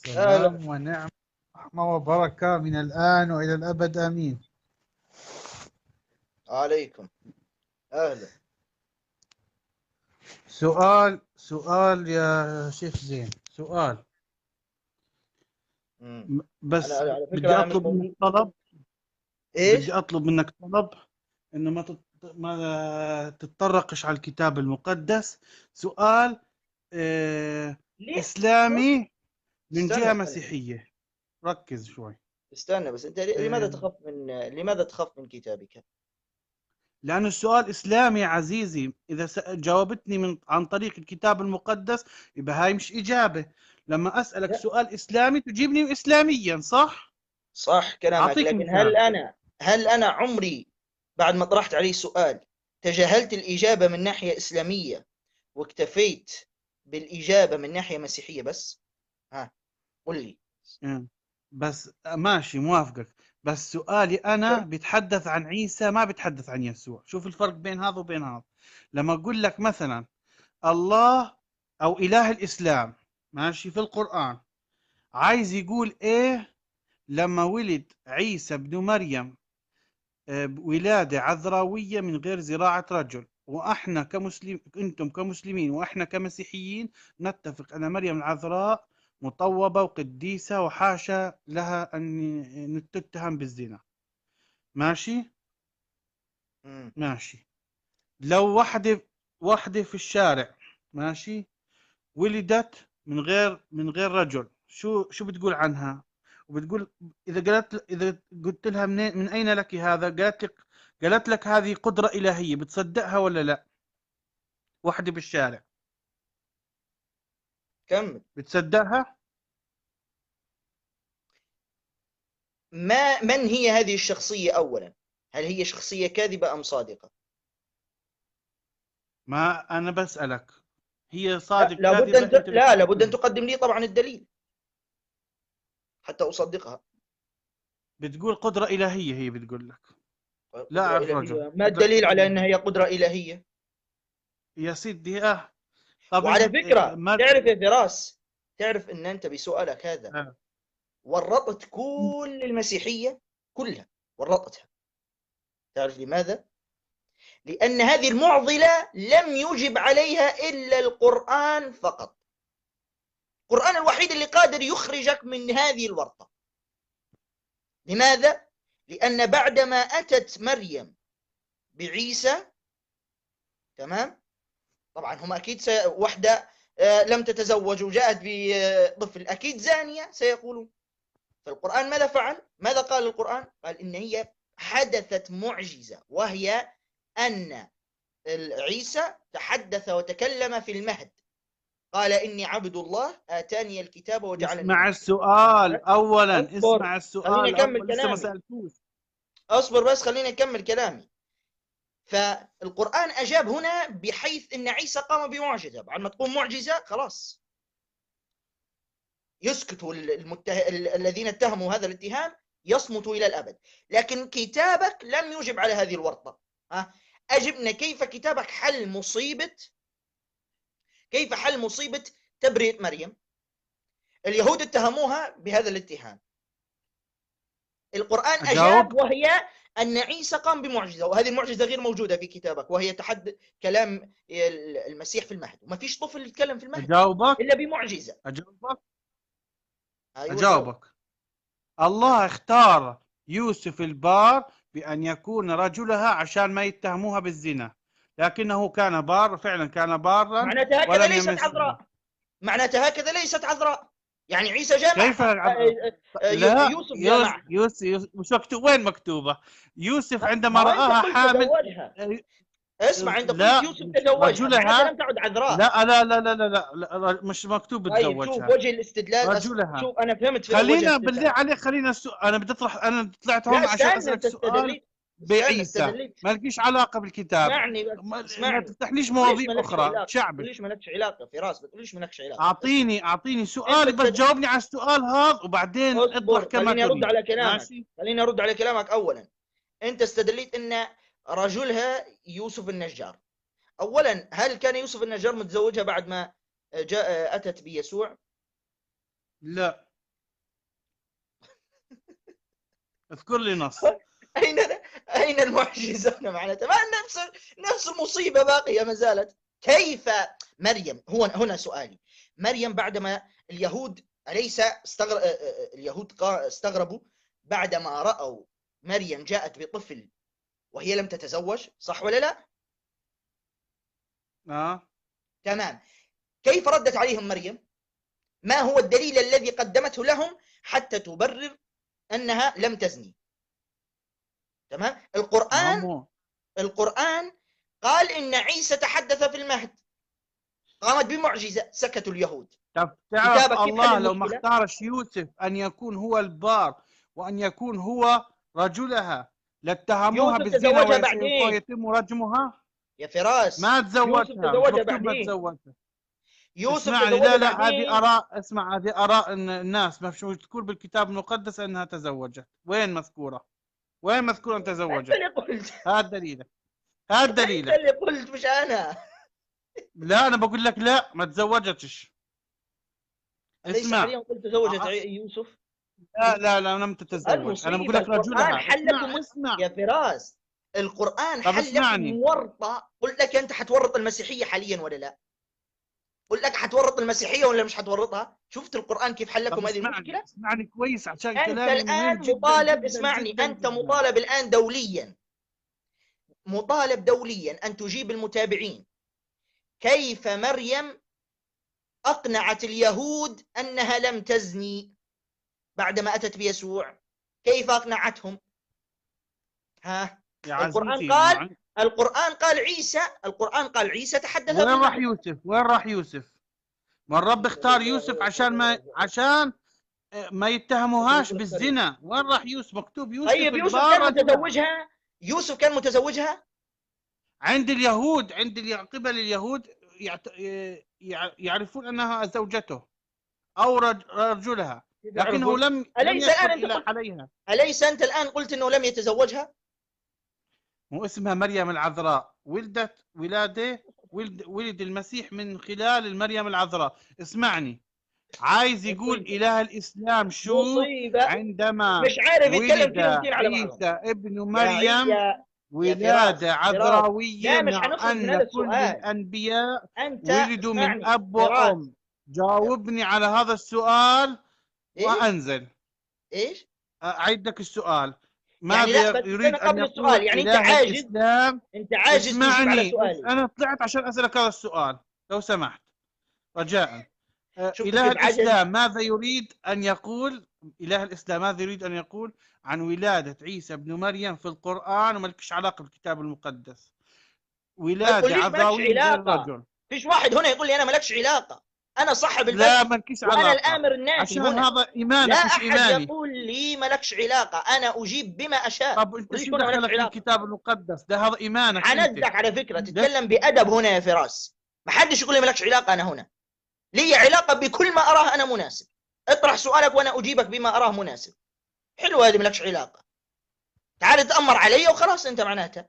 أهلا. سلام ونعم رحمة وبركة من الآن وإلى الأبد آمين. عليكم. أهلا. سؤال يا شيخ زين، سؤال. مم. أنا بس على بدي فكرة أنا مش أطلب منك موجود. طلب. بدي إيش؟ أطلب منك طلب إنه ما تتطرقش على الكتاب المقدس. سؤال آه... ليه؟ إسلامي من جهة استنى بس. مسيحية. ركز شوي. استنى بس، أنت آه... لماذا تخاف من كتابك؟ لأنه السؤال إسلامي يا عزيزي، إذا جاوبتني عن طريق الكتاب المقدس يبقى هاي مش إجابة. لما أسألك لا، سؤال إسلامي تجيبني إسلاميا، صح؟ صح كلامك، أعطيك لكن مثال. هل أنا عمري بعد ما طرحت عليه سؤال تجاهلت الإجابة من ناحية إسلامية واكتفيت بالإجابة من ناحية مسيحية بس؟ ها، قل لي. آه. بس ماشي، موافقك. بس سؤالي أنا كم؟ بيتحدث عن عيسى، ما بيتحدث عن يسوع. شوف الفرق بين هذا وبين هذا. لما أقول لك مثلا الله أو إله الإسلام ماشي في القرآن، عايز يقول إيه لما ولد عيسى بن مريم ولادة عذراوية من غير زراعة رجل، وإحنا كمسلم، أنتم كمسلمين وإحنا كمسيحيين نتفق أن مريم العذراء مطوبة وقديسة وحاشا لها أن تتهم بالزنا. ماشي؟ مم. ماشي. لو واحدة في الشارع ماشي ولدت من غير رجل، شو بتقول عنها؟ وبتقول، اذا قلت لها من اين لك هذا، قالت لك هذه قدرة إلهية، بتصدقها ولا لا؟ واحدة بالشارع كمل. بتصدقها؟ من هي هذه الشخصية أولا؟ هل هي شخصية كاذبة أم صادقة؟ ما انا بسألك، هي صادق كاذبة؟ انت لا، بتحكي لابد أن فيها. تقدم لي طبعا الدليل حتى أصدقها. بتقول قدرة إلهية، هي بتقول لك لا قدرة أعرف رجل. إلهية، ما قدرة الدليل على إلهية أنها هي قدرة إلهية؟ يا سيدي. طب وعلى فكرة مريم. تعرف يا فراس، تعرف أن أنت بسؤالك هذا آه. ورطت كل المسيحية كلها، ورطتها. تعرف لماذا؟ لأن هذه المعضلة لم يجب عليها إلا القرآن فقط. القرآن الوحيد اللي قادر يخرجك من هذه الورطة. لماذا؟ لأن بعدما أتت مريم بعيسى، تمام، طبعا هم أكيد وحدة لم تتزوج وجاءت بطفل، أكيد زانية سيقولون. فالقرآن ماذا فعل؟ ماذا قال القرآن؟ قال إن هي حدثت معجزة، وهي أن عيسى تحدث وتكلم في المهد، قال إني عبد الله آتاني الكتاب وجعلني اسمع نبيا. السؤال أولا، اصبر، اسمع خليني السؤال أكمل أول، لسه ما كلامي. سألتوش. اصبر بس، خليني أكمل كلامي. فالقرآن أجاب هنا بحيث أن عيسى قام بمعجزة، بعد ما تقوم معجزة خلاص يسكت الذين اتهموا هذا الاتهام، يصمتوا إلى الأبد. لكن كتابك لم يجب على هذه الورطة. أجبنا كيف كتابك كيف حل مصيبة تبرئة مريم؟ اليهود اتهموها بهذا الاتهام، القرآن أجاوب. أجاب وهي أن عيسى قام بمعجزة، وهذه المعجزة غير موجودة في كتابك، وهي كلام المسيح في المهد، وما فيش طفل يتكلم في المهد أجاوبك. إلا بمعجزة. أجاوبك. أيوة جاوب. أجاوبك. الله اختار يوسف البار بأن يكون رجلها عشان ما يتهموها بالزنا، لكنه كان بار، فعلا كان بارا معناتها هكذا ولم ليست يمسها. عذراء. معناتها هكذا ليست عذراء. يعني عيسى كيف جامعها، لا، يوسف جامعها. يوسف مش مكتوب، وين مكتوبة؟ يوسف عندما ما أنت رآها قلت حامل. تزوجها. اسمع، أنت قلت لا، يوسف مش تزوجها، معناتها رجلها. لم تعد عذراء. لا لا لا لا لا لا, لا مش مكتوب طيب شوف تزوجها. وجه الاستدلال، رجلها. شوف أنا فهمت في وجه خلينا بالله الاستدلال. عليك، خلينا انا بدي اطرح، انا طلعت لا هون عشان استنى، اسالك أنت سؤال استدليت. استنى بعيسى، استدليت. ما لكيش علاقه بالكتاب. اسمعني بس، ما اسمعني. تفتحليش بتقوليش مواضيع مالكش اخرى علاقة، تشعبك. بتقوليش مالكش علاقة فراس، بتقوليش مالكش علاقة. اسمع، اعطيني أنت سؤال، بس استدليت. جاوبني على السؤال هذا وبعدين اطرح اصبر، كما خليني أرد تريد. على كلامك. ماشي. خليني أرد على كلامك أولا. أنت استدليت أن رجلها يوسف النجار. أولا، هل كان يوسف النجار متزوجها بعد ما أتت بيسوع؟ لا. اذكر لي نص. أين أين المعجزة هنا معناتها؟ ما نفس المصيبة باقية ما زالت. كيف مريم؟ هنا سؤالي، مريم بعدما اليهود أليس اليهود استغربوا بعدما رأوا مريم جاءت بطفل وهي لم تتزوج، صح ولا لا؟ تمام. كيف ردت عليهم مريم؟ ما هو الدليل الذي قدمته لهم حتى تبرر أنها لم تزني؟ تمام. القرآن قال إن عيسى تحدث في المهد، قامت بمعجزة، سكتوا اليهود. تعرف الله لو ما اختارش يوسف أن يكون هو البار وأن يكون هو رجلها لاتهموها بالزنا ويتم رجمها يا فراس. ما تزوجها، ما تزوجها. يوسف اسمعني، لا هذه آراء، اسمع، هذه آراء الناس، مش مذكور بالكتاب المقدس أنها تزوجت. وين مذكورة؟ وين مذكورة أن تزوجت؟ أنت اللي قلت. هذا دليلك، هذا دليلك. أنت اللي قلت مش أنا. لا أنا بقول لك لا، ما تزوجتش. اسمع، ليس قلت تزوجت يوسف. لا لم تتزوج. أنا بقول لك رجلها. اسمع يا فراس، القرآن حل لكم ورطة. قلت لك أنت حتورط المسيحية حاليا ولا لا؟ قلت لك حتورط المسيحية ولا مش حتورطها؟ شفت القرآن كيف حل لكم هذه المشكلة؟ اسمعني كويس عشان أنت الآن مطالب، اسمعني، أنت مطالب الآن دوليا، مطالب دوليا أن تجيب المتابعين كيف مريم أقنعت اليهود أنها لم تزني بعدما أتت بيسوع. كيف أقنعتهم؟ القرآن قال عيسى تحدث. وين راح يوسف؟ وين راح يوسف؟ ما الرب اختار يوسف عشان ما يتهموهاش بالزنا. وين راح يوسف؟ مكتوب يوسف. طيب يوسف كان متزوجها؟ يوسف كان متزوجها؟ عند اليهود، قبل اليهود يعرفون أنها زوجته أو رجلها، لكنه لم يدخل عليها. أليس أنت الآن قلت أنه لم يتزوجها؟ مو اسمها مريم العذراء، ولد المسيح من خلال المريم العذراء. اسمعني، عايز يقول إله الإسلام شو مصيبة. عندما مش عارف ولد عيسى ابن مريم ولادة عذراوية، مع أن كل الأنبياء ولدوا من أب وأم. جاوبني على هذا السؤال وأنزل. إيش؟ أعيد لك السؤال. ماذا يريد أن يقول؟ يعني أنت عاجز. أنت عاجز تجيب على سؤالي. أنا طلعت عشان أسألك هذا السؤال لو سمحت رجاء. إله الإسلام ماذا يريد أن يقول؟ إله الإسلام ماذا يريد أن يقول عن ولادة عيسى ابن مريم في القرآن وملكش علاقة بالكتاب المقدس؟ ولادة عذراوية للرجل. فيش واحد هنا يقول لي أنا مالكش علاقة، أنا صاحب البلد. لا مالكش علاقة، وأنا الآمر الناهي عشان هنا. هذا إيمانك لا مش أحد إيماني. يقول لي مالكش علاقة، أنا أجيب بما أشاء. طب أنت شو دخلك في الكتاب المقدس؟ ده هذا إيمانك. حنزك على فكرة، تتكلم بأدب هنا يا فراس. ما حدش يقول لي مالكش علاقة. أنا هنا لي علاقة بكل ما أراه أنا مناسب. اطرح سؤالك وأنا أجيبك بما أراه مناسب. حلوة هذه مالكش علاقة. تعال تأمر علي وخلاص، أنت معناتها